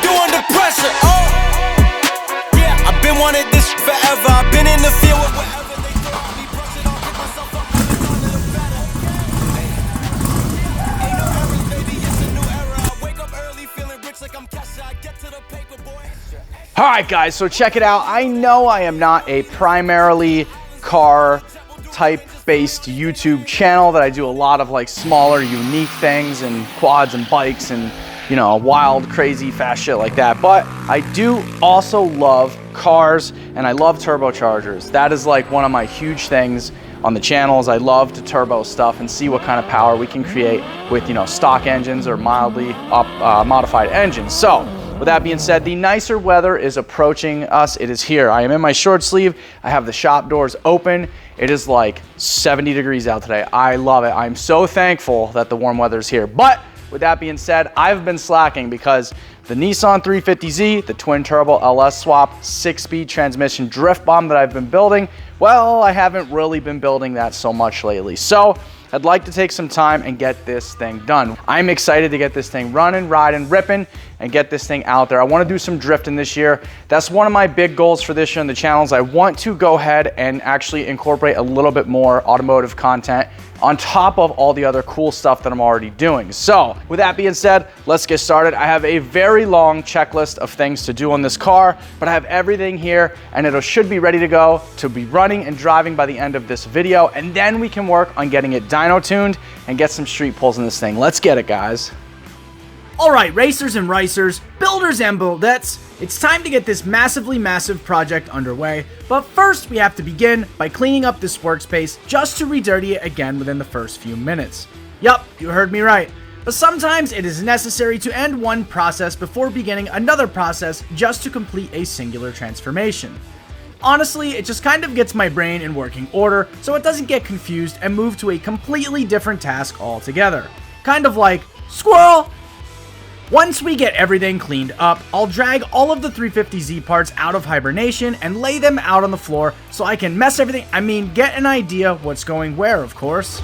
do under pressure. Oh, yeah, I've been wanting this forever. I've been in the field with whatever they throw at me. Brush it off, pick myself up, put it on to the better. Ain't no errors, baby, it's a new era. I wake up early feeling rich like I'm Kesha. I get to the paper, boy. All right, guys, so check it out. I know I am not a primarily car type based YouTube channel, that I do a lot of like smaller, unique things and quads and bikes and, you know, wild, crazy, fast shit like that. But I do also love cars and I love turbochargers. That is like one of my huge things on the channels. I love to turbo stuff and see what kind of power we can create with, you know, stock engines or mildly modified engines. So with that being said, the nicer weather is approaching us. It is here. I am in my short sleeve. I have the shop doors open. It is like 70 degrees out today. I love it. I'm so thankful that the warm weather is here. But with that being said, I've been slacking because the Nissan 350Z, the twin turbo LS Swapped 6-speed transmission drift bomb that I've been building, well, I haven't really been building that so much lately. So I'd like to take some time and get this thing done. I'm excited to get this thing running, riding, ripping, and get this thing out there. I want to do some drifting this year. That's one of my big goals for this year on the channels. I want to go ahead and actually incorporate a little bit more automotive content on top of all the other cool stuff that I'm already doing. So with that being said, let's get started. I have a very long checklist of things to do on this car, but I have everything here and it should be ready to go to be running and driving by the end of this video. And then we can work on getting it dyno tuned and get some street pulls in this thing. Let's get it, guys. All right, racers and ricers, builders and buildettes, it's time to get this massive project underway. But first, we have to begin by cleaning up this workspace just to redirty it again within the first few minutes. Yup, you heard me right. But sometimes it is necessary to end one process before beginning another process just to complete a singular transformation. Honestly, it just kind of gets my brain in working order so it doesn't get confused and move to a completely different task altogether. Kind of like, squirrel! Once we get everything cleaned up, I'll drag all of the 350Z parts out of hibernation and lay them out on the floor so I can mess everything, get an idea what's going where, of course.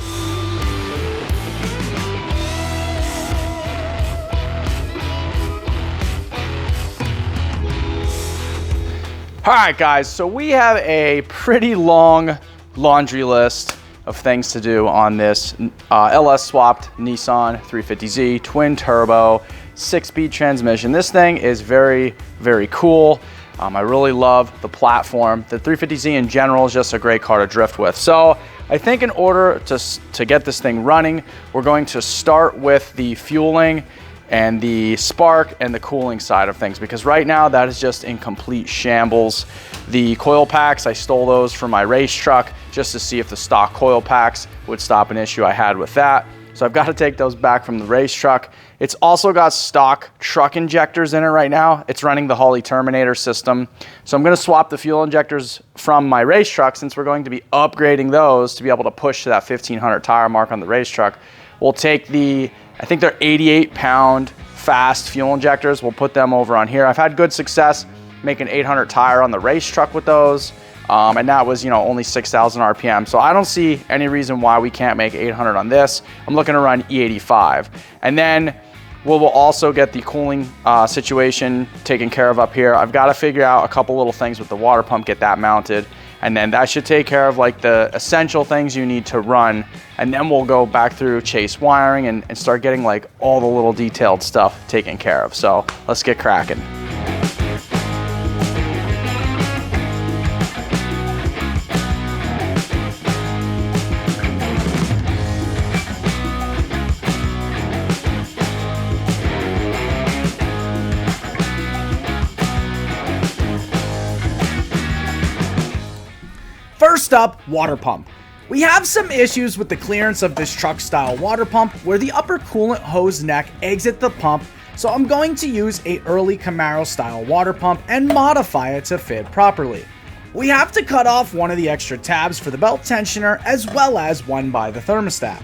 All right, guys, so we have a pretty long laundry list of things to do on this LS Swapped Nissan 350Z twin turbo 6-speed transmission. This thing is very cool. I really love the platform. The 350Z in general is just a great car to drift with. So I think in order to get this thing running, we're going to start with the fueling and the spark and the cooling side of things, because right now that is just in complete shambles. The coil packs, I stole those from my race truck just to see if the stock coil packs would stop an issue I had with that. So I've got to take those back from the race truck. It's also got stock truck injectors in it right now. It's running the Holley Terminator system. So I'm going to swap the fuel injectors from my race truck, since we're going to be upgrading those to be able to push to that 1500 tire mark on the race truck. We'll take the, I think they're 88-pound fast fuel injectors. We'll put them over on here. I've had good success making 800 tire on the race truck with those. And that was, you know, only 6,000 RPM. So I don't see any reason why we can't make 800 on this. I'm looking to run E85. And then we'll also get the cooling situation taken care of up here. I've got to figure out a couple little things with the water pump, get that mounted. And then that should take care of like the essential things you need to run. And then we'll go back through chase wiring and start getting like all the little detailed stuff taken care of. So let's get cracking. First up, water pump. We have some issues with the clearance of this truck style water pump where the upper coolant hose neck exits the pump, so I'm going to use a early Camaro style water pump and modify it to fit properly. We have to cut off one of the extra tabs for the belt tensioner as well as one by the thermostat.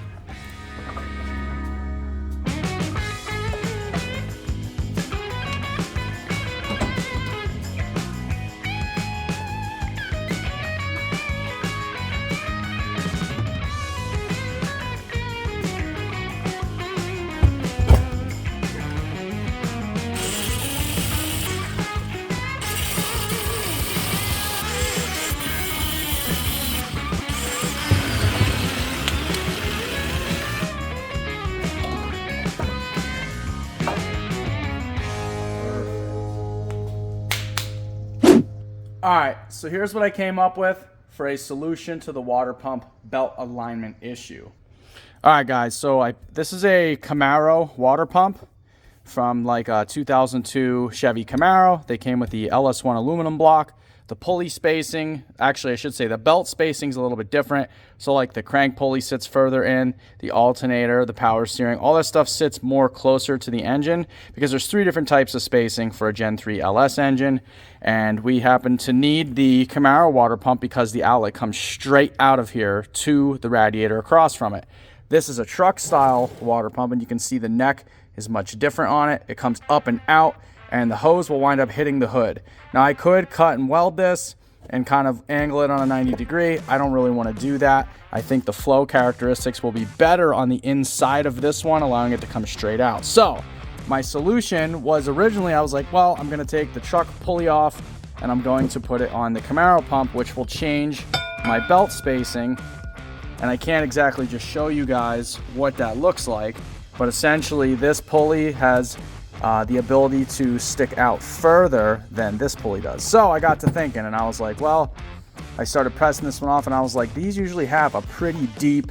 All right, so here's what I came up with for a solution to the water pump belt alignment issue. All right, guys, so this is a Camaro water pump from like a 2002 Chevy Camaro. They came with the LS1 aluminum block. The pulley spacing, actually I should say the belt spacing is a little bit different. So like the crank pulley sits further in, the alternator, the power steering, all that stuff sits more closer to the engine because there's 3 different types of spacing for a Gen 3 LS engine. And we happen to need the Camaro water pump because the outlet comes straight out of here to the radiator across from it. This is a truck style water pump and you can see the neck is much different on it. It comes up and out and the hose will wind up hitting the hood. Now I could cut and weld this and kind of angle it on a 90 degree. I don't really want to do that. I think the flow characteristics will be better on the inside of this one, allowing it to come straight out. So my solution was originally I was like, well, I'm going to take the truck pulley off and I'm going to put it on the Camaro pump, which will change my belt spacing. And I can't exactly just show you guys what that looks like, but essentially this pulley has the ability to stick out further than this pulley does. So I got to thinking and I was like, well, I started pressing this one off and I was like, these usually have a pretty deep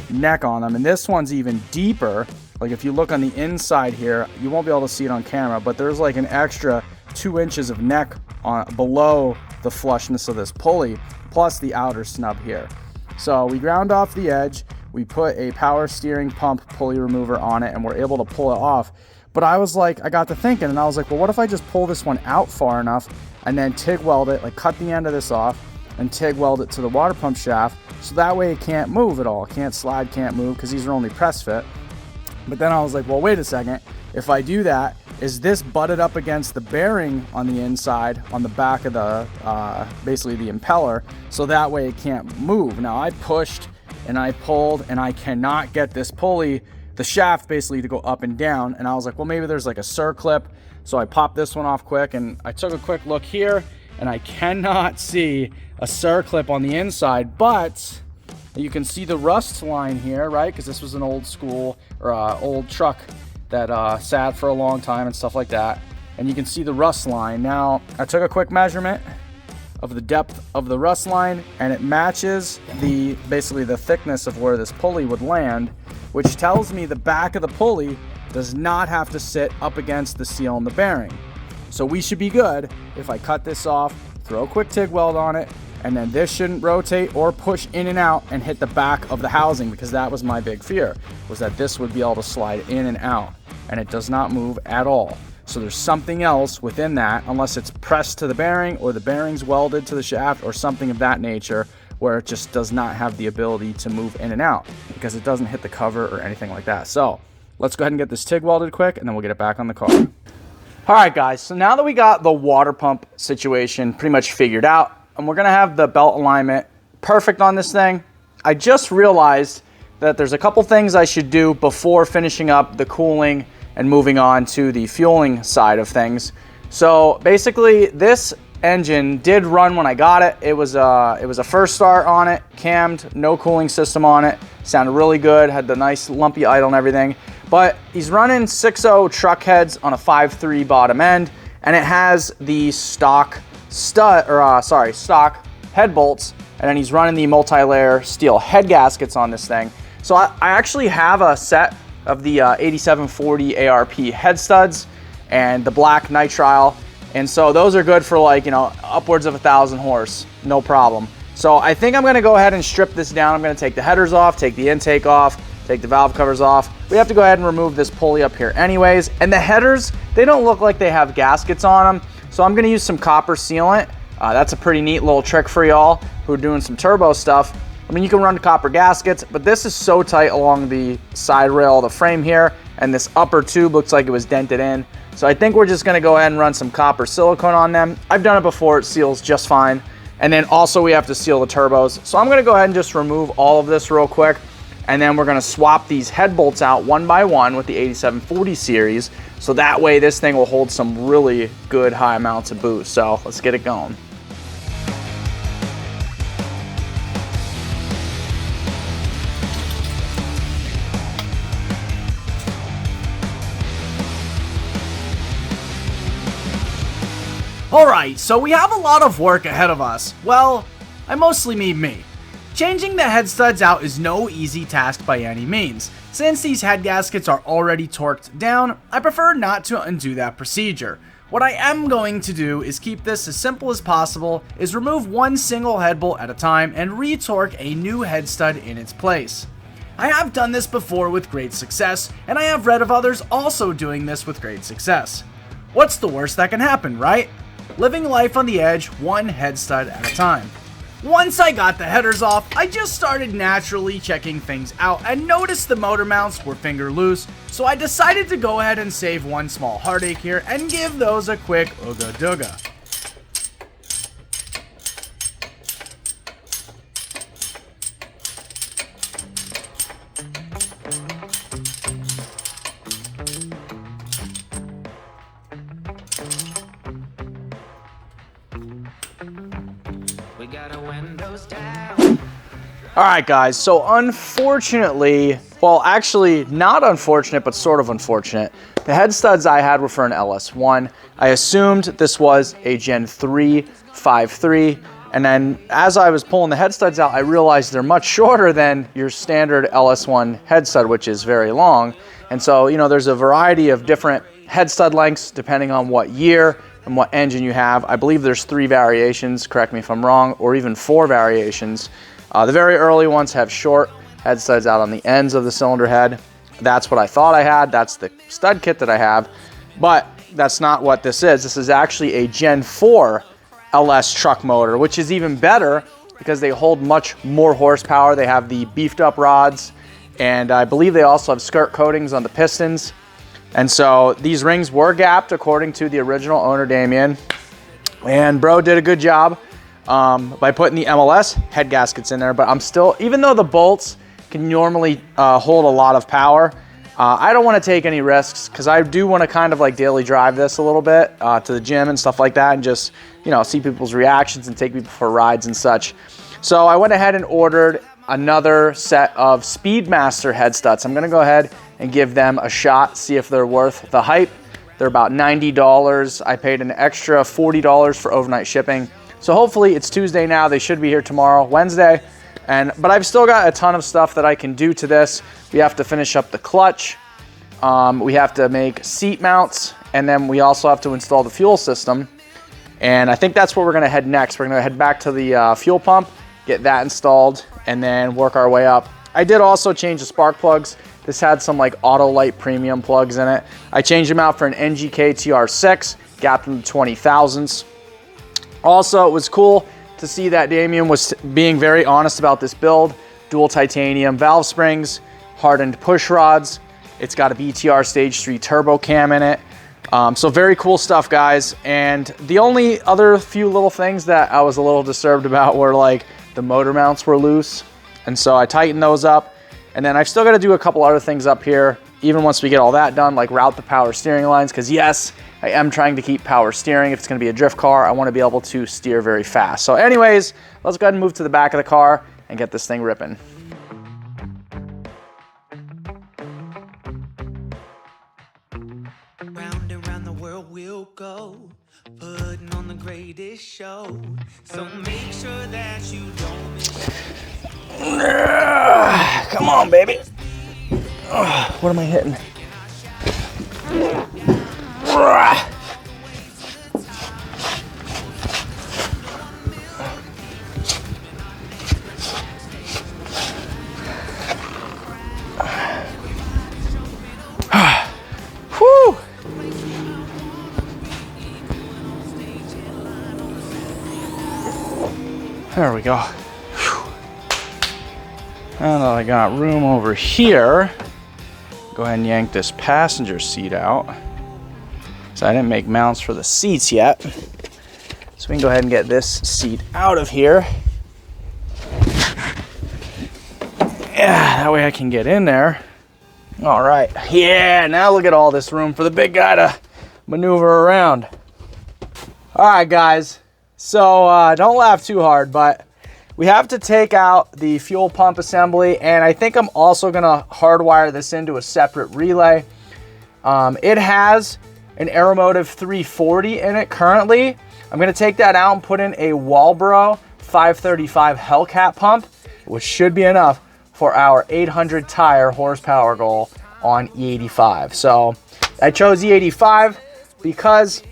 neck on them. And this one's even deeper. Like if you look on the inside here, you won't be able to see it on camera, but there's like an extra 2 inches of neck below the flushness of this pulley, plus the outer snub here. So we ground off the edge, we put a power steering pump pulley remover on it and we're able to pull it off. But I was like, I got to thinking and I was like, well, what if I just pull this one out far enough and then TIG weld it, like cut the end of this off and TIG weld it to the water pump shaft so that way it can't move at all. It can't slide, can't move because these are only press fit. But then I was like, well, wait a second. If I do that, is this butted up against the bearing on the inside, on the back of the, basically the impeller, so that way it can't move. Now I pushed and I pulled and I cannot get this pulley, the shaft basically to go up and down. And I was like, well, maybe there's like a circlip. So I popped this one off quick and I took a quick look here and I cannot see a circlip on the inside, but you can see the rust line here, right? Because this was an old school or old truck that sat for a long time and stuff like that. And you can see the rust line. Now, I took a quick measurement of the depth of the rust line and it matches basically the thickness of where this pulley would land, which tells me the back of the pulley does not have to sit up against the seal and the bearing. So we should be good if I cut this off, throw a quick TIG weld on it, and then this shouldn't rotate or push in and out and hit the back of the housing, because that was my big fear, was that this would be able to slide in and out, and it does not move at all. So there's something else within that, unless it's pressed to the bearing or the bearing's welded to the shaft or something of that nature, where it just does not have the ability to move in and out because it doesn't hit the cover or anything like that. So let's go ahead and get this TIG welded quick and then we'll get it back on the car. All right, guys, so now that we got the water pump situation pretty much figured out and we're gonna have the belt alignment perfect on this thing, I just realized that there's a couple things I should do before finishing up the cooling and moving on to the fueling side of things. So basically this engine did run when I got it. It was a first start on it, cammed, no cooling system on it. Sounded really good, had the nice lumpy idle and everything. But he's running 6.0 truck heads on a 5.3 bottom end, and it has the stock stock head bolts, and then he's running the multi-layer steel head gaskets on this thing. So I actually have a set of the 8740 ARP head studs and the black nitrile. And so those are good for like, you know, upwards of 1,000 horse, no problem. So I think I'm gonna go ahead and strip this down. I'm gonna take the headers off, take the intake off, take the valve covers off. We have to go ahead and remove this pulley up here anyways. And the headers, they don't look like they have gaskets on them. So I'm gonna use some copper sealant. That's a pretty neat little trick for y'all who are doing some turbo stuff. I mean, you can run copper gaskets, but this is so tight along the side rail of the frame here, and this upper tube looks like it was dented in. So I think we're just gonna go ahead and run some copper silicone on them. I've done it before, it seals just fine. And then also we have to seal the turbos. So I'm gonna go ahead and just remove all of this real quick, and then we're gonna swap these head bolts out one by one with the 8740 series, so that way this thing will hold some really good high amounts of boost. So let's get it going. Alright, so we have a lot of work ahead of us. Well, I mostly mean me. Changing the head studs out is no easy task by any means. Since these head gaskets are already torqued down, I prefer not to undo that procedure. What I am going to do is keep this as simple as possible, is remove one single head bolt at a time and retorque a new head stud in its place. I have done this before with great success, and I have read of others also doing this with great success. What's the worst that can happen, right? Living life on the edge, one head stud at a time. Once I got the headers off, I just started naturally checking things out and noticed the motor mounts were finger loose, so I decided to go ahead and save one small heartache here and give those a quick ooga dooga. Alright guys, so unfortunately, well actually not unfortunate, but sort of unfortunate, the head studs I had were for an LS1. I assumed this was a Gen 3 5.3, and then as I was pulling the head studs out, I realized they're much shorter than your standard LS1 head stud, which is very long. And so, you know, there's a variety of different head stud lengths depending on what year and what engine you have. I believe there's 3 variations, correct me if I'm wrong, or even 4 variations. The very early ones have short head studs out on the ends of the cylinder head. That's what I thought I had. That's the stud kit that I have. But that's not what this is. This is actually a Gen 4 LS truck motor, which is even better because they hold much more horsepower. They have the beefed up rods, and I believe they also have skirt coatings on the pistons. And so these rings were gapped according to the original owner, Damien. And bro did a good job by putting the MLS head gaskets in there, but I'm still, even though the bolts can normally hold a lot of power, I don't want to take any risks because I do want to kind of like daily drive this a little bit to the gym and stuff like that, and just, you know, see people's reactions and take people for rides and such. So I went ahead and ordered another set of Speedmaster head studs. I'm going to go ahead and give them a shot, see if they're worth the hype. They're about $90. I paid an extra $40 for overnight shipping. So hopefully it's Tuesday now. They should be here tomorrow, Wednesday. But I've still got a ton of stuff that I can do to this. We have to finish up the clutch. We have to make seat mounts, and then we also have to install the fuel system. And I think that's where we're gonna head next. We're gonna head back to the fuel pump, get that installed, and then work our way up. I did also change the spark plugs. This had some like Autolite premium plugs in it. I changed them out for an NGK TR6, gapped them to 20 thousandths. Also, it was cool to see that Damien was being very honest about this build. Dual titanium valve springs, hardened push rods. It's got a BTR Stage 3 turbo cam in it. So very cool stuff, guys. And the only other few little things that I was a little disturbed about were like the motor mounts were loose. And so I tightened those up. And then I've still got to do a couple other things up here, even once we get all that done, like route the power steering lines, because yes, I am trying to keep power steering. If it's going to be a drift car, I want to be able to steer very fast. So anyways, let's go ahead and move to the back of the car and get this thing ripping. Round and round the world we'll go, putting on the greatest show. So make sure that you don't miss. Come on, baby. What am I hitting? Whew. There we go. Now that I got room over here, go ahead and yank this passenger seat out. So I didn't make mounts for the seats yet. So we can go ahead and get this seat out of here. Yeah, that way I can get in there. All right, yeah, now look at all this room for the big guy to maneuver around. All right, guys, so don't laugh too hard, but we have to take out the fuel pump assembly, and I think I'm also gonna hardwire this into a separate relay. It has an Aeromotive 340 in it currently. I'm gonna take that out and put in a Walbro 535 Hellcat pump, which should be enough for our 800 tire horsepower goal on E85. So I chose E85 because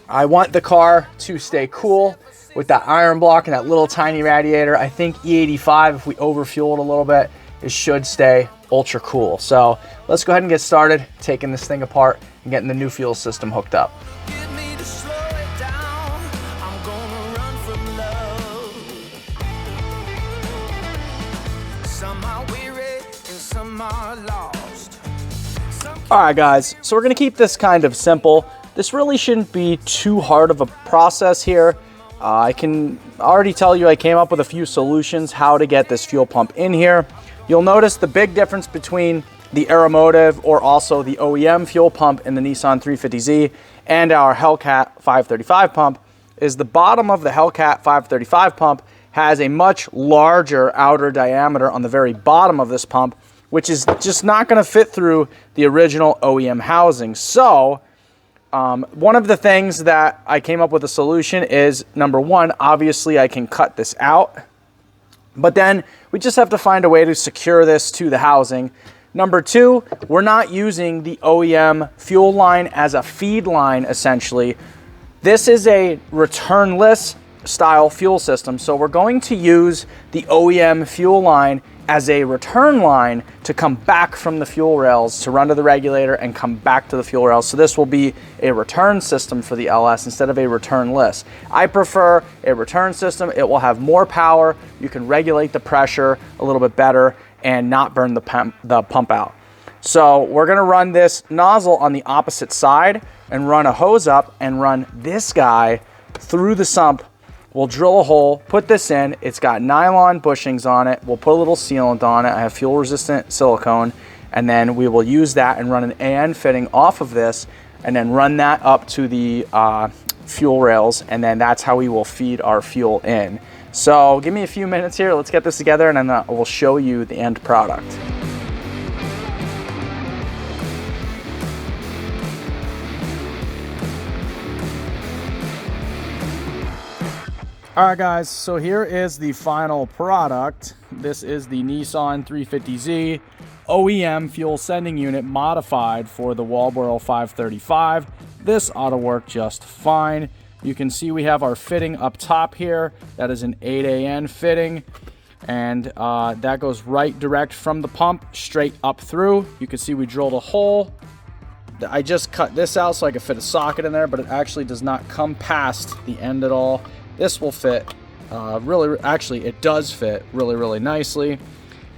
I want the car to stay cool with that iron block and that little tiny radiator. I think E85, if we overfuel it a little bit, it should stay ultra cool. So let's go ahead and get started taking this thing apart and getting the new fuel system hooked up. Get me to slow it down. I'm gonna run from love. Some are weary and some are lost. All right, guys, so we're gonna keep this kind of simple. This really shouldn't be too hard of a process here. I can already tell you I came up with a few solutions how to get this fuel pump in here. You'll notice the big difference between the Aeromotive or also the OEM fuel pump in the Nissan 350Z and our Hellcat 535 pump is the bottom of the Hellcat 535 pump has a much larger outer diameter on the very bottom of this pump, which is just not going to fit through the original OEM housing. So one of the things that I came up with a solution is, number one, obviously I can cut this out, but then we just have to find a way to secure this to the housing. Number two, we're not using the OEM fuel line as a feed line, essentially. This is a returnless style fuel system, so we're going to use the OEM fuel line as a return line to come back from the fuel rails to run to the regulator and come back to the fuel rails. So this will be a return system for the LS instead of a returnless. I prefer a return system. It will have more power. You can regulate the pressure a little bit better and not burn the pump out. So we're gonna run this nozzle on the opposite side and run a hose up and run this guy through the sump. We'll drill a hole, put this in. It's got nylon bushings on it. We'll put a little sealant on it. I have fuel resistant silicone. And then we will use that and run an AN fitting off of this and then run that up to the fuel rails. And then that's how we will feed our fuel in. So give me a few minutes here. Let's get this together and then we'll show you the end product. All right, guys, so here is the final product. This is the Nissan 350Z OEM fuel sending unit modified for the Walbro 535. This ought to work just fine. You can see we have our fitting up top here. That is an 8AN fitting, and that goes right direct from the pump straight up through. You can see we drilled a hole. I just cut this out so I could fit a socket in there, but it actually does not come past the end at all. This will fit actually it does fit really nicely.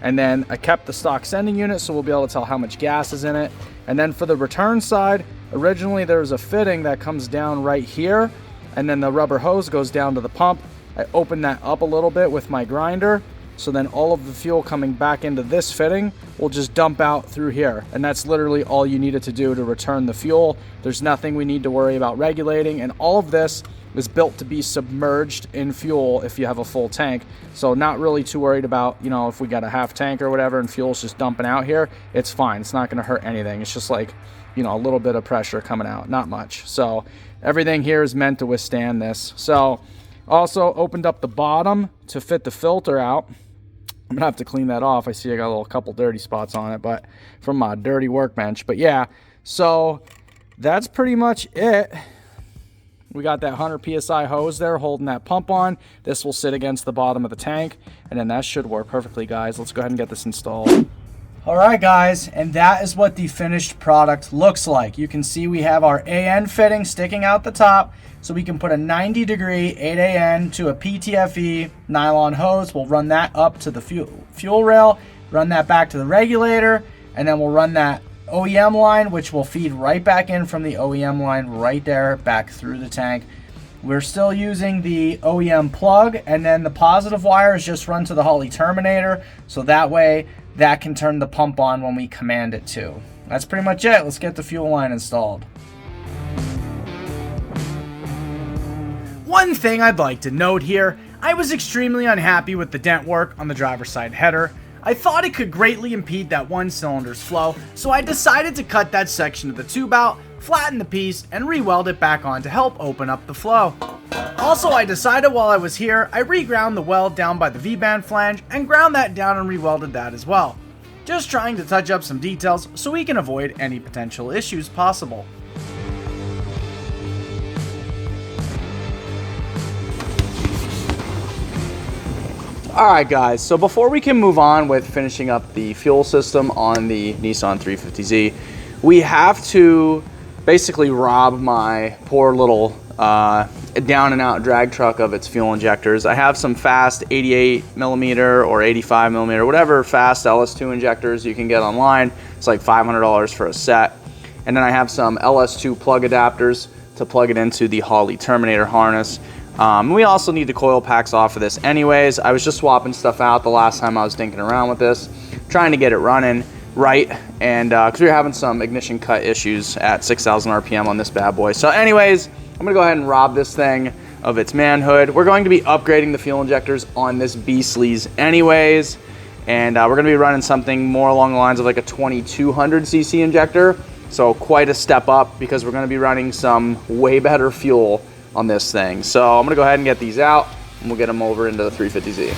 And then I kept the stock sending unit so we'll be able to tell how much gas is in it. And then for the return side, originally there was a fitting that comes down right here and then the rubber hose goes down to the pump. I opened that up a little bit with my grinder, so then all of the fuel coming back into this fitting will just dump out through here. And that's literally all you needed to do to return the fuel. There's nothing we need to worry about regulating, and all of this is built to be submerged in fuel if you have a full tank. So not really too worried about, you know, if we got a half tank or whatever and fuel's just dumping out here, it's fine. It's not gonna hurt anything. It's just like, you know, a little bit of pressure coming out, not much. So everything here is meant to withstand this. So also opened up the bottom to fit the filter out. I'm gonna have to clean that off. I see I got a couple dirty spots on it, but from my dirty workbench. But yeah, so that's pretty much it. We got that 100 PSI hose there holding that pump on. This will sit against the bottom of the tank, and then that should work perfectly, guys. Let's go ahead and get this installed. All right, guys, and that is what the finished product looks like. You can see we have our AN fitting sticking out the top, so we can put a 90-degree 8AN to a PTFE nylon hose. We'll run that up to the fuel rail, run that back to the regulator, and then we'll run that OEM line, which will feed right back in from the OEM line right there back through the tank. We're still using the OEM plug, and then the positive wire is just run to the Holley terminator, so that way that can turn the pump on when we command it to. That's pretty much it. Let's get the fuel line installed. One thing I'd like to note here, I was extremely unhappy with the dent work on the driver's side header. I thought it could greatly impede that one cylinder's flow, so I decided to cut that section of the tube out, flatten the piece, and re-weld it back on to help open up the flow. Also, I decided while I was here, I re-ground the weld down by the V-band flange and ground that down and re-welded that as well. Just trying to touch up some details so we can avoid any potential issues possible. Alright guys, so before we can move on with finishing up the fuel system on the Nissan 350Z, we have to basically rob my poor little down and out drag truck of its fuel injectors. I have some fast 88mm or 85mm, whatever fast LS2 injectors you can get online. It's like $500 for a set. And then I have some LS2 plug adapters to plug it into the Holley Terminator harness. We also need the coil packs off of this anyways. I was just swapping stuff out the last time I was dinking around with this, trying to get it running right, and because we were having some ignition cut issues at 6,000 RPM on this bad boy. So anyways, I'm gonna go ahead and rob this thing of its manhood. We're going to be upgrading the fuel injectors on this beastlies anyways, and we're gonna be running something more along the lines of like a 2200cc injector. So quite a step up because we're gonna be running some way better fuel on this thing. So I'm gonna go ahead and get these out and we'll get them over into the 350Z.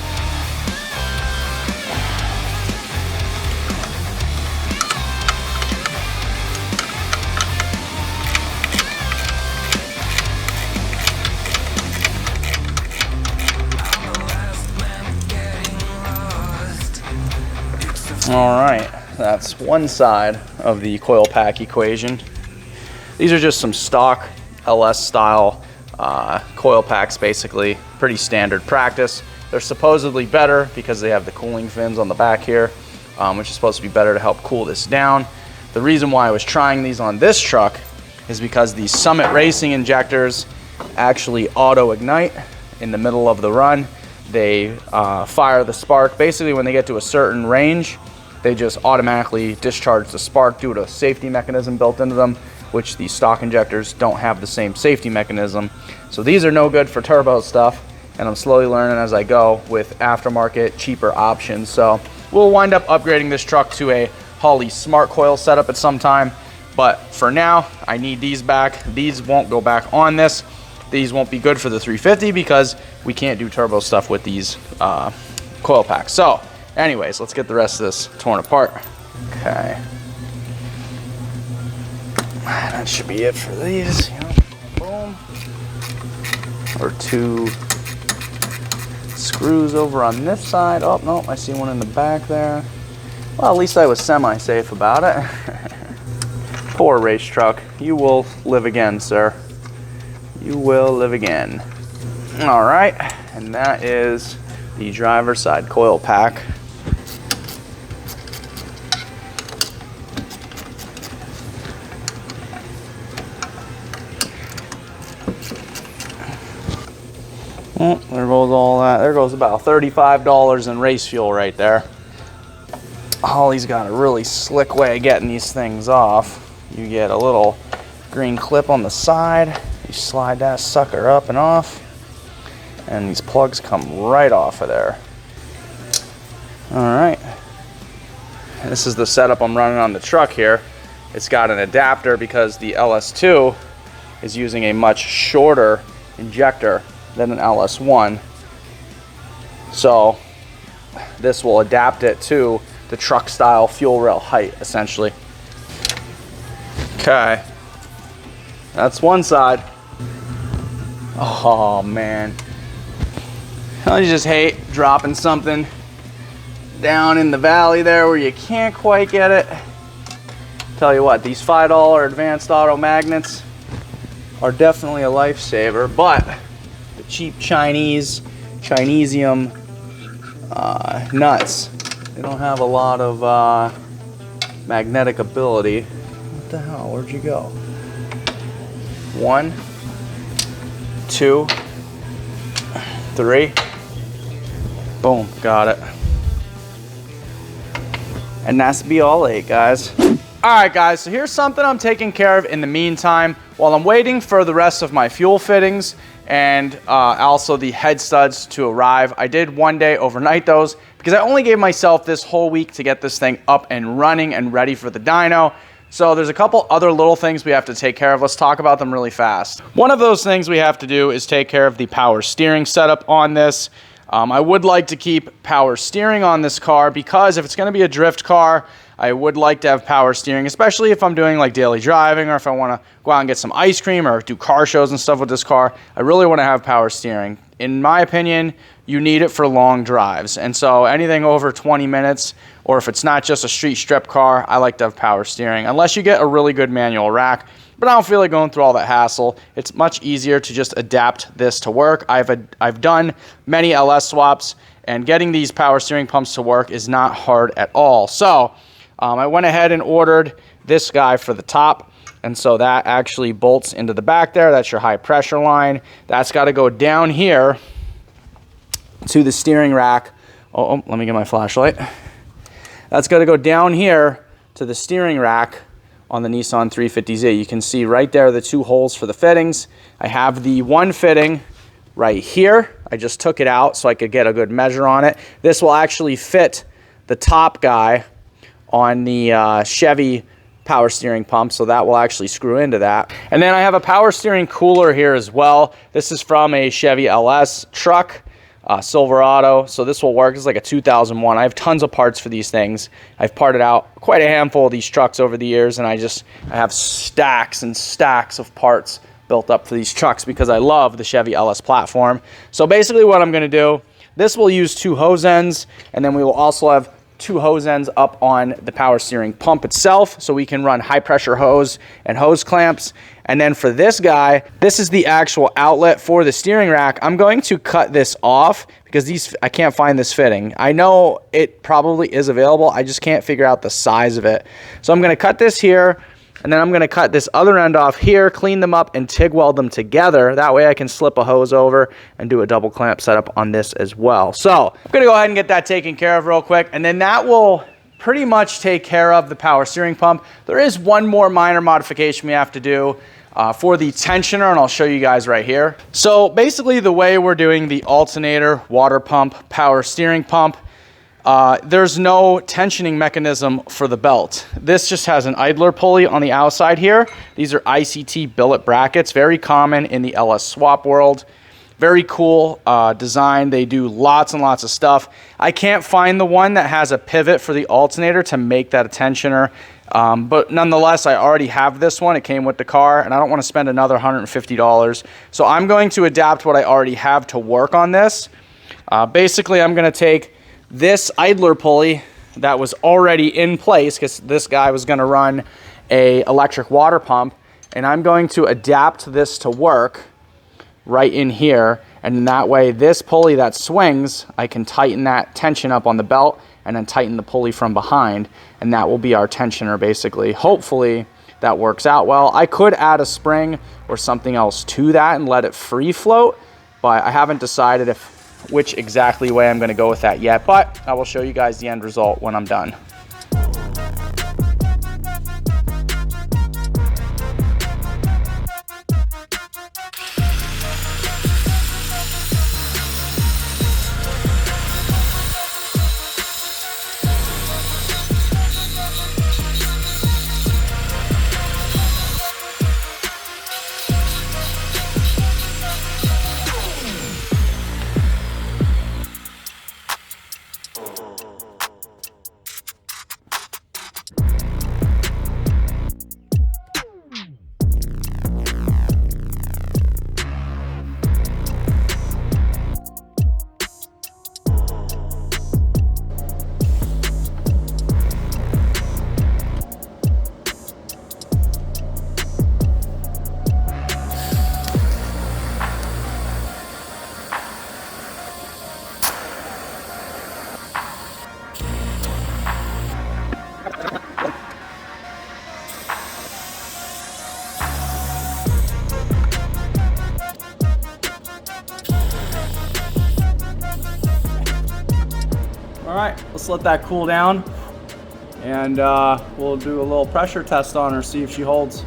All right, that's one side of the coil pack equation. These are just some stock LS style coil packs, basically pretty standard practice. They're supposedly better because they have the cooling fins on the back here, which is supposed to be better to help cool this down. The reason why I was trying these on this truck is because these Summit Racing injectors actually auto ignite in the middle of the run. They fire the spark. Basically, when they get to a certain range, they just automatically discharge the spark due to a safety mechanism built into them, which the stock injectors don't have the same safety mechanism. So these are no good for turbo stuff, and I'm slowly learning as I go with aftermarket cheaper options. So we'll wind up upgrading this truck to a Holley Smart Coil setup at some time, but for now I need these back. These won't go back on this. These won't be good for the 350 because we can't do turbo stuff with these coil packs. So anyways, let's get the rest of this torn apart. Okay. That should be it for these. You know, boom. Or two screws over on this side. Oh, no, I see one in the back there. Well, at least I was semi-safe about it. Poor race truck. You will live again, sir. You will live again. All right, and that is the driver's side coil pack. Oh, there goes all that. There goes about $35 in race fuel right there. Holley's got a really slick way of getting these things off. You get a little green clip on the side. You slide that sucker up and off, and these plugs come right off of there. All right. This is the setup I'm running on the truck here. It's got an adapter because the LS2 is using a much shorter injector than an LS1. So this will adapt it to the truck style fuel rail height, essentially. Okay, that's one side. Oh man, I just hate dropping something down in the valley there where you can't quite get it. Tell you what, these $5 advanced auto magnets are definitely a lifesaver, but the cheap Chinesium nuts, they don't have a lot of magnetic ability. What the hell, where'd you go? 1, 2, 3, boom, got it. And that's be all 8, guys. All right, guys, so here's something I'm taking care of in the meantime while I'm waiting for the rest of my fuel fittings and also the head studs to arrive. I did one day overnight those because I only gave myself this whole week to get this thing up and running and ready for the dyno. So there's a couple other little things we have to take care of. Let's talk about them really fast. One of those things we have to do is take care of the power steering setup on this. I would like to keep power steering on this car because if it's going to be a drift car, I would like to have power steering, especially if I'm doing like daily driving or if I want to go out and get some ice cream or do car shows and stuff with this car. I really want to have power steering. In my opinion, you need it for long drives. And so anything over 20 minutes, or if it's not just a street strip car, I like to have power steering, unless you get a really good manual rack. But I don't feel like going through all that hassle. It's much easier to just adapt this to work. I've done many LS swaps, and getting these power steering pumps to work is not hard at all. So I went ahead and ordered this guy for the top. And so that actually bolts into the back there. That's your high pressure line. That's got to go down here to the steering rack. Oh, let me get my flashlight. That's got to go down here to the steering rack on the Nissan 350Z. You can see right there the two holes for the fittings. I have the one fitting right here. I just took it out so I could get a good measure on it. This will actually fit the top guy on the Chevy power steering pump, so that will actually screw into that. And then I have a power steering cooler here as well. This is from a Chevy LS truck, Silverado, so this will work. It's like a 2001. I have tons of parts for these things. I've parted out quite a handful of these trucks over the years, and I have stacks and stacks of parts built up for these trucks because I love the Chevy LS platform. So basically what I'm going to do, this will use two hose ends, and then we will also have two hose ends up on the power steering pump itself, so we can run high pressure hose and hose clamps. And then for this guy, this is the actual outlet for the steering rack. I'm going to cut this off because I can't find this fitting. I know it probably is available, I just can't figure out the size of it. So I'm going to cut this here, and then I'm going to cut this other end off here, clean them up, and TIG weld them together. That way I can slip a hose over and do a double clamp setup on this as well. So I'm going to go ahead and get that taken care of real quick, and then that will pretty much take care of the power steering pump. There is one more minor modification we have to do for the tensioner, and I'll show you guys right here. So basically the way we're doing the alternator, water pump, power steering pump, there's no tensioning mechanism for the belt. This just has an idler pulley on the outside here. These are ICT billet brackets, very common in the LS swap world. Very cool design. They do lots and lots of stuff. I can't find the one that has a pivot for the alternator to make that a tensioner. But nonetheless, I already have this one. It came with the car, and I don't want to spend another $150. So I'm going to adapt what I already have to work on this. Basically, I'm going to take this idler pulley that was already in place, because this guy was going to run a electric water pump, and I'm going to adapt this to work right in here, and that way this pulley that swings, I can tighten that tension up on the belt and then tighten the pulley from behind, and that will be our tensioner basically. Hopefully that works out well. I could add a spring or something else to that and let it free float, but I haven't decided which exactly way I'm going to go with that yet, but I will show you guys the end result when I'm done. All right, let's let that cool down, and we'll do a little pressure test on her, see if she holds.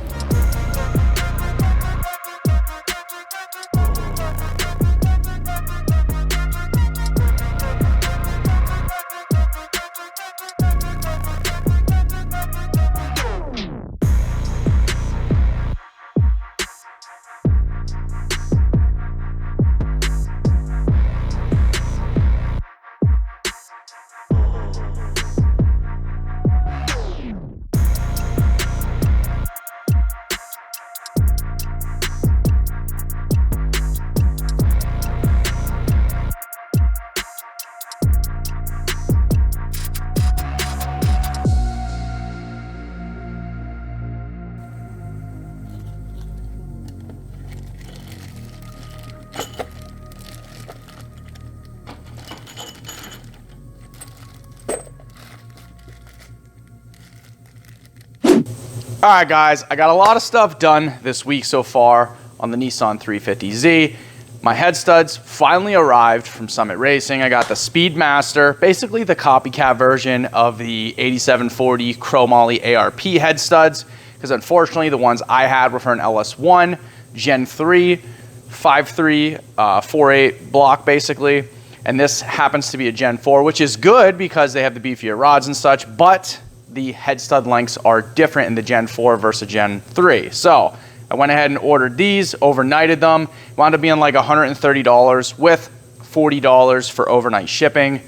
All right, guys, I got a lot of stuff done this week so far on the Nissan 350Z. My head studs finally arrived from Summit Racing. I got the Speedmaster, basically the copycat version of the 8740 chromoly ARP head studs, because unfortunately the ones I had were for an LS1, Gen 3, 5.3, 4.8 block basically, and this happens to be a Gen 4, which is good because they have the beefier rods and such, but the head stud lengths are different in the Gen 4 versus Gen 3. So I went ahead and ordered these, overnighted them, wound up being like $130 with $40 for overnight shipping.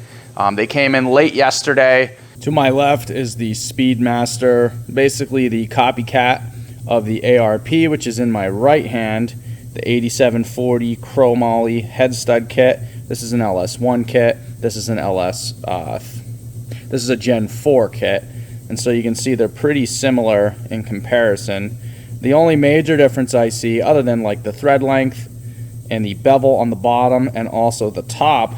They came in late yesterday. To my left is the Speedmaster, basically the copycat of the ARP, which is in my right hand, the 8740 chromoly head stud kit. This is an LS1 kit. This is an this is a Gen 4 kit. And so you can see they're pretty similar in comparison. The only major difference I see, other than like the thread length and the bevel on the bottom and also the top,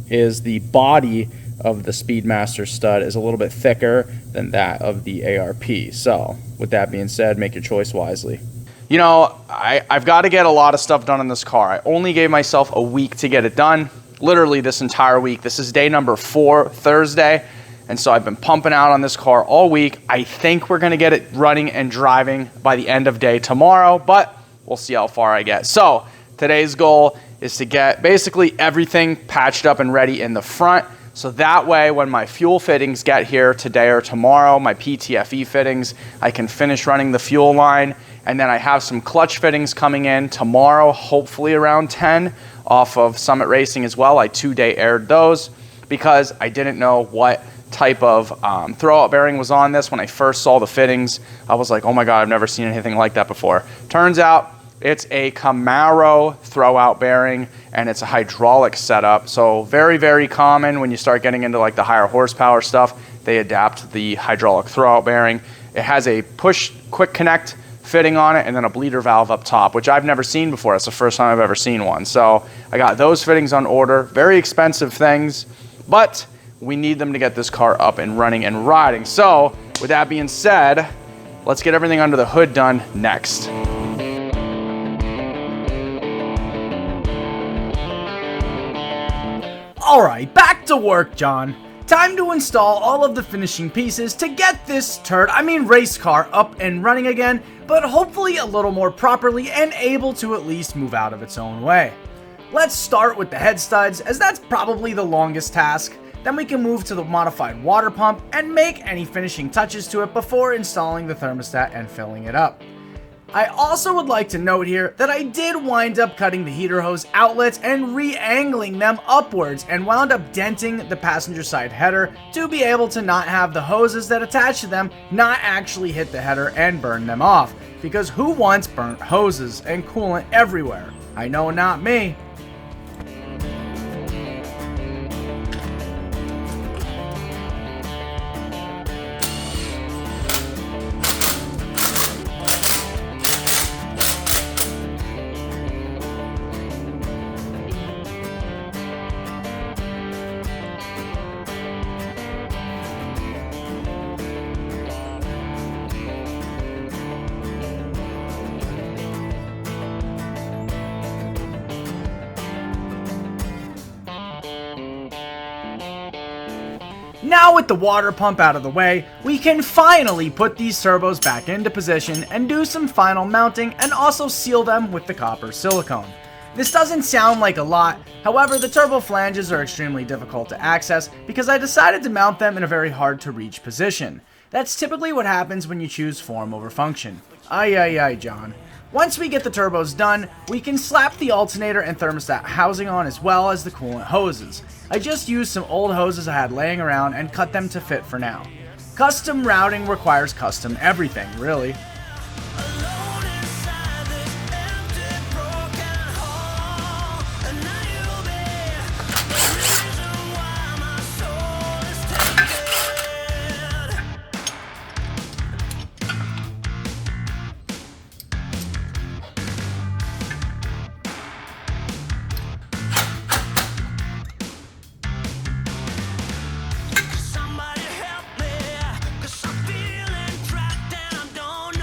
is the body of the Speedmaster stud is a little bit thicker than that of the ARP. So with that being said, make your choice wisely. You know, I've got to get a lot of stuff done in this car. I only gave myself a week to get it done, literally this entire week. This is day number 4, Thursday. And so I've been pumping out on this car all week. I think we're gonna get it running and driving by the end of day tomorrow, but we'll see how far I get. So today's goal is to get basically everything patched up and ready in the front. So that way, when my fuel fittings get here today or tomorrow, my PTFE fittings, I can finish running the fuel line. And then I have some clutch fittings coming in tomorrow, hopefully around 10 off of Summit Racing as well. I 2-day aired those because I didn't know what type of throwout bearing was on this. When I first saw the fittings, I was like, oh my God, I've never seen anything like that before. Turns out it's a Camaro throwout bearing and it's a hydraulic setup. So very, very common when you start getting into like the higher horsepower stuff, they adapt the hydraulic throwout bearing. It has a push quick connect fitting on it and then a bleeder valve up top, which I've never seen before. It's the first time I've ever seen one. So I got those fittings on order. Very expensive things, but we need them to get this car up and running and riding. So with that being said, let's get everything under the hood done next. All right, back to work, John. Time to install all of the finishing pieces to get this race car up and running again, but hopefully a little more properly and able to at least move out of its own way. Let's start with the head studs, as that's probably the longest task. Then we can move to the modified water pump and make any finishing touches to it before installing the thermostat and filling it up. I also would like to note here that I did wind up cutting the heater hose outlets and re-angling them upwards and wound up denting the passenger side header to be able to not have the hoses that attach to them not actually hit the header and burn them off, because who wants burnt hoses and coolant everywhere? I know not me. Now with the water pump out of the way, we can finally put these turbos back into position and do some final mounting and also seal them with the copper silicone. This doesn't sound like a lot, however the turbo flanges are extremely difficult to access because I decided to mount them in a very hard to reach position. That's typically what happens when you choose form over function. Aye, John. Once we get the turbos done, we can slap the alternator and thermostat housing on as well as the coolant hoses. I just used some old hoses I had laying around and cut them to fit for now. Custom routing requires custom everything, really. Somebody help me, 'cause I'm feeling trapped and I don't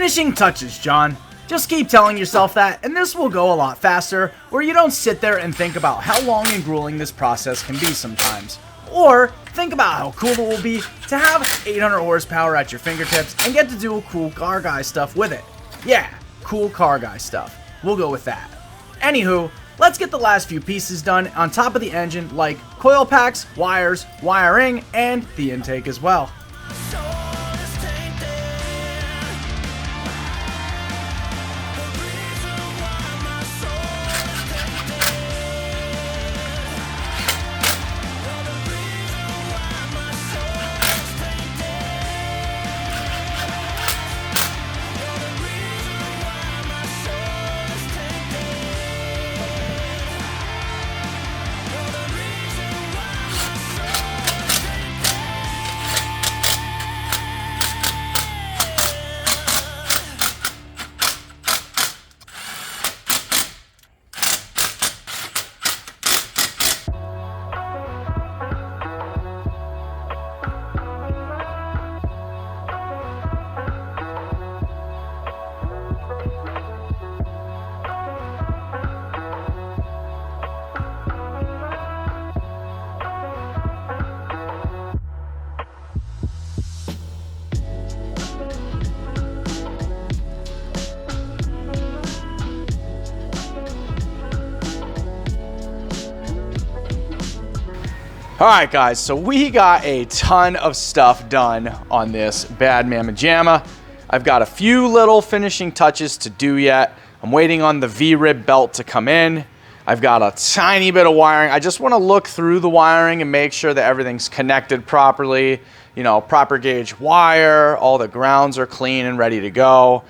Finishing touches, John. Just keep telling yourself that, and this will go a lot faster, where you don't sit there and think about how long and grueling this process can be sometimes. Or think about how cool it will be to have 800 horsepower at your fingertips and get to do cool car guy stuff with it. Yeah, cool car guy stuff. We'll go with that. Anywho, let's get the last few pieces done on top of the engine, like coil packs, wires, wiring, and the intake as well. Alright guys, so we got a ton of stuff done on this bad mamma jamma. I've got a few little finishing touches to do yet. I'm waiting on the V-rib belt to come in. I've got a tiny bit of wiring. I just want to look through the wiring and make sure that everything's connected properly. You know, proper gauge wire, all the grounds are clean and ready to go.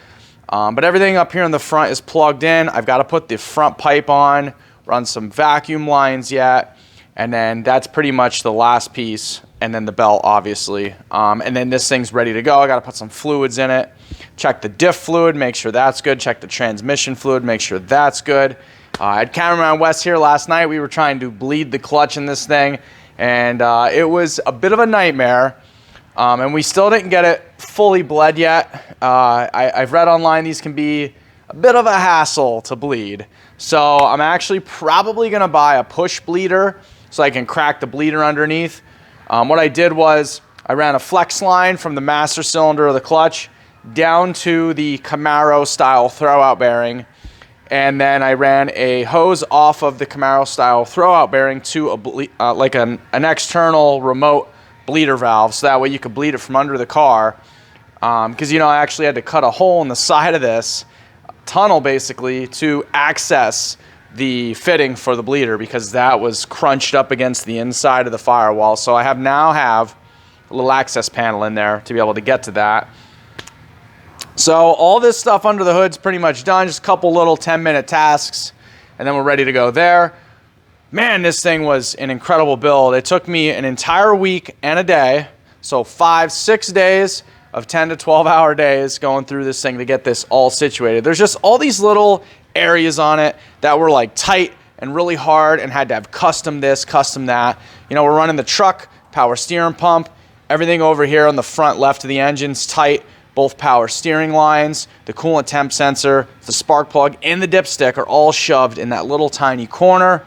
But everything up here in the front is plugged in. I've got to put the front pipe on, run some vacuum lines yet. And then that's pretty much the last piece, and then the belt, obviously. And then this thing's ready to go. I got to put some fluids in it. Check the diff fluid, make sure that's good. Check the transmission fluid, make sure that's good. I had Cameraman West here last night. We were trying to bleed the clutch in this thing, and it was a bit of a nightmare. And we still didn't get it fully bled yet. I've read online these can be a bit of a hassle to bleed. So I'm actually probably going to buy a push bleeder, so I can crack the bleeder underneath. What I did was I ran a flex line from the master cylinder of the clutch down to the Camaro style throwout bearing, and then I ran a hose off of the Camaro style throwout bearing to a like an external remote bleeder valve, so that way you could bleed it from under the car. Because you know, I actually had to cut a hole in the side of this tunnel basically to access the fitting for the bleeder, because that was crunched up against the inside of the firewall. So I now have a little access panel in there to be able to get to that. So all this stuff under the hood's pretty much done. Just a couple little 10-minute tasks, and then we're ready to go there. Man, this thing was an incredible build. It took me an entire week and a day, so 5-6 days of 10 to 12 hour days going through this thing to get this all situated. There's just all these little areas on it that were like tight and really hard and had to have custom this, custom that. You know, we're running the truck, power steering pump, everything over here on the front left of the engine's tight, both power steering lines, the coolant temp sensor, the spark plug, and the dipstick are all shoved in that little tiny corner.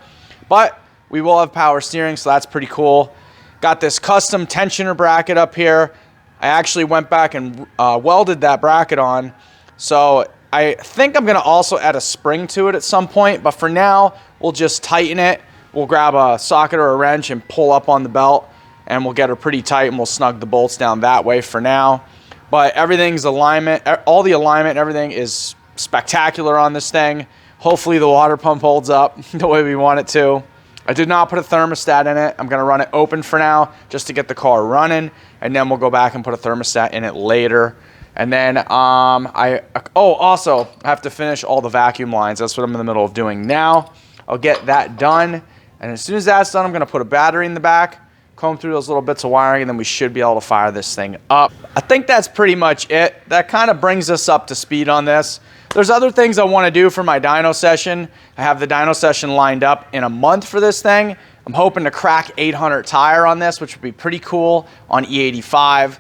But we will have power steering, so that's pretty cool. Got this custom tensioner bracket up here. I actually went back and welded that bracket on. So I think I'm going to also add a spring to it at some point, but for now, we'll just tighten it. We'll grab a socket or a wrench and pull up on the belt, and we'll get her pretty tight, and we'll snug the bolts down that way for now. But everything's alignment, all the alignment and everything is spectacular on this thing. Hopefully the water pump holds up the way we want it to. I did not put a thermostat in it. I'm going to run it open for now just to get the car running, and then we'll go back and put a thermostat in it later. And then also I have to finish all the vacuum lines. That's what I'm in the middle of doing now. I'll get that done, and as soon as that's done, I'm going to put a battery in the back, comb through those little bits of wiring, and then we should be able to fire this thing up. I think that's pretty much it. That kind of brings us up to speed on this. There's other things I want to do for my dyno session. I have the dyno session lined up in a month for this thing. I'm hoping to crack 800 tire on this, which would be pretty cool on E85.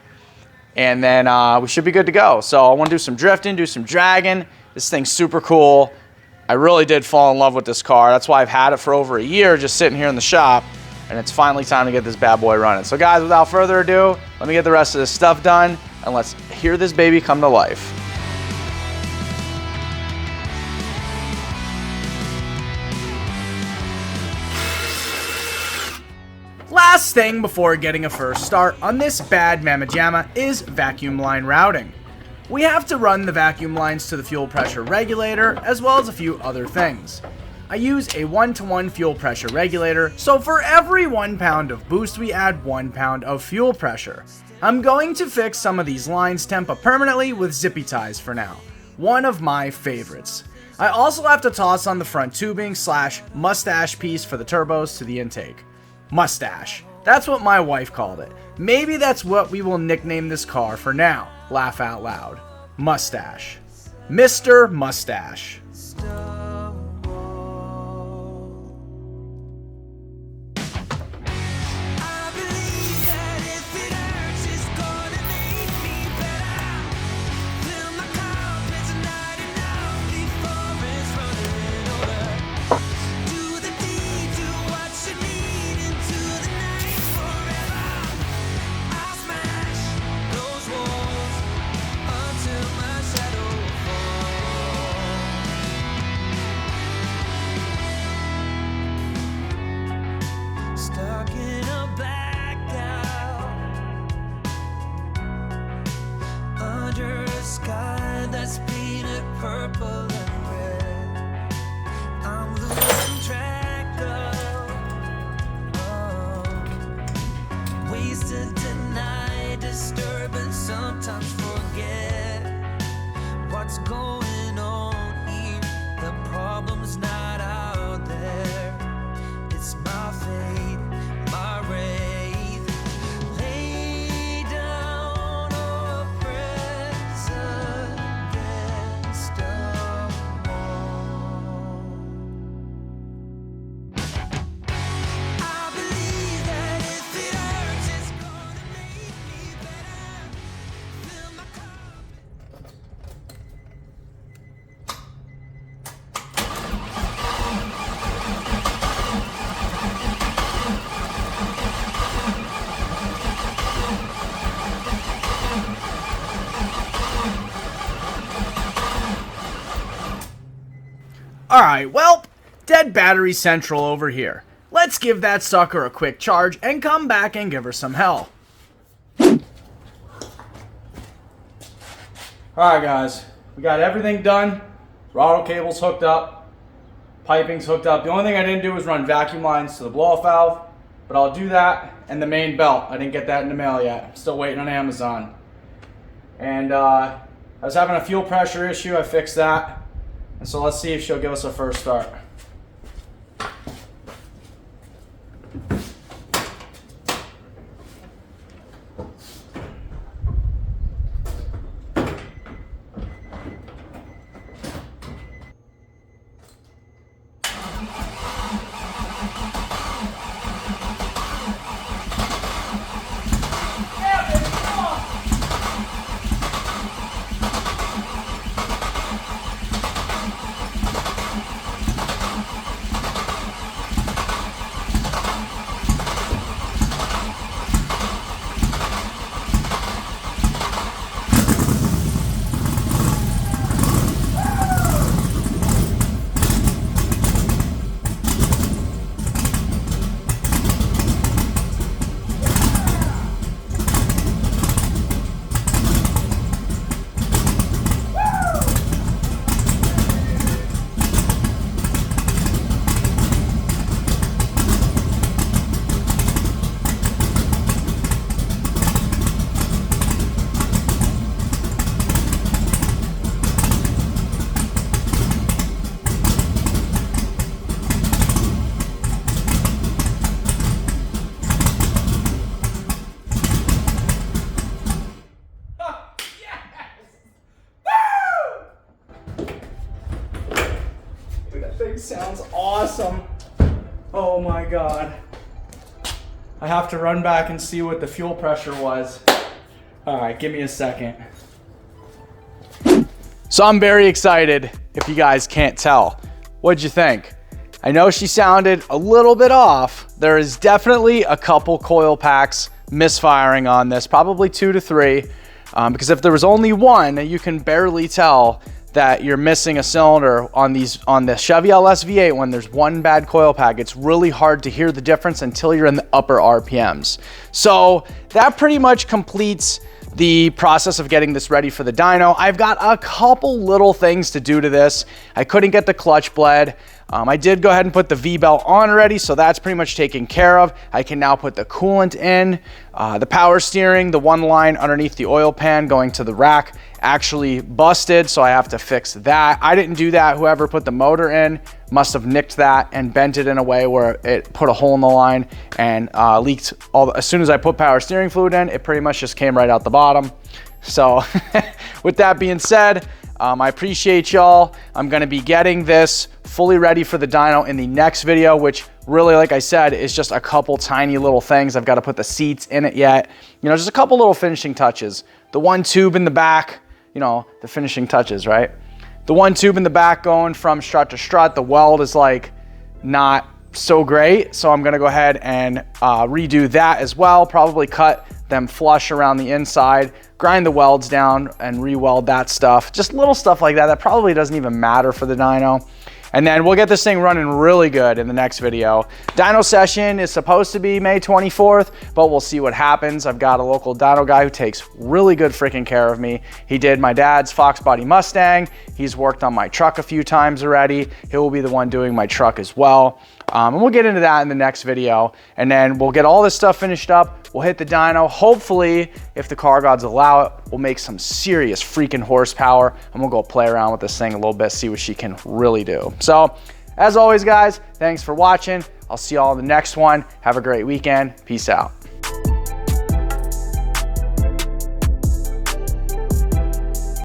and then we should be good to go. So I want to do some drifting, do some dragging. This thing's super cool. I really did fall in love with this car. That's why I've had it for over a year, just sitting here in the shop, and it's finally time to get this bad boy running. So guys, without further ado, let me get the rest of this stuff done, and let's hear this baby come to life. Last thing before getting a first start on this bad mamma jamma is vacuum line routing. We have to run the vacuum lines to the fuel pressure regulator as well as a few other things. I use a 1-to-1 fuel pressure regulator, so for every 1 pound of boost we add 1 pound of fuel pressure. I'm going to fix some of these lines tempa permanently with zippy ties for now, one of my favorites. I also have to toss on the front tubing / mustache piece for the turbos to the intake. Mustache. That's what my wife called it. Maybe that's what we will nickname this car for now. Laugh out loud. Mustache. Mr. Mustache. Alright, well, dead battery central over here. Let's give that sucker a quick charge and come back and give her some hell. Alright guys, we got everything done. Throttle cable's hooked up. Piping's hooked up. The only thing I didn't do was run vacuum lines to the blow-off valve, but I'll do that and the main belt. I didn't get that in the mail yet. I'm still waiting on Amazon. And I was having a fuel pressure issue. I fixed that. And so let's see if she'll give us a first start. Sounds awesome. Oh my god. I have to run back and see what the fuel pressure was. All right, give me a second. So I'm very excited, if you guys can't tell. What'd you think? I know she sounded a little bit off. There is definitely a couple coil packs misfiring on this, probably 2 to 3. Because if there was only one, you can barely tell that you're missing a cylinder on the Chevy LS V8 when there's one bad coil pack. It's really hard to hear the difference until you're in the upper RPMs. So that pretty much completes the process of getting this ready for the dyno. I've got a couple little things to do to this. I couldn't get the clutch bled. I did go ahead and put the V-belt on already, so that's pretty much taken care of. I can now put the coolant in. The power steering, the one line underneath the oil pan going to the rack actually busted, so I have to fix that. I didn't do that. Whoever put the motor in must have nicked that and bent it in a way where it put a hole in the line and leaked as soon as I put power steering fluid in, it pretty much just came right out the bottom. So with that being said, I appreciate y'all. I'm gonna be getting this fully ready for the dyno in the next video, which really, like I said, is just a couple tiny little things. I've got to put the seats in it yet. You know, just a couple little finishing touches. The one tube in the back, you know, the finishing touches, right? The one tube in the back going from strut to strut, the weld is like not so great. So I'm gonna go ahead and redo that as well. Probably cut them flush around the inside, grind the welds down and re-weld that stuff. Just little stuff like that that probably doesn't even matter for the dyno. And then we'll get this thing running really good in the next video. Dyno session is supposed to be May 24th, but we'll see what happens. I've got a local dyno guy who takes really good freaking care of me. He did my dad's Fox Body Mustang. He's worked on my truck a few times already. He will be the one doing my truck as well. And we'll get into that in the next video. And then we'll get all this stuff finished up. We'll hit the dyno. Hopefully, if the car gods allow it, we'll make some serious freaking horsepower and we'll go play around with this thing a little bit, see what she can really do. So, as always, guys, thanks for watching. I'll see y'all in the next one. Have a great weekend. Peace out.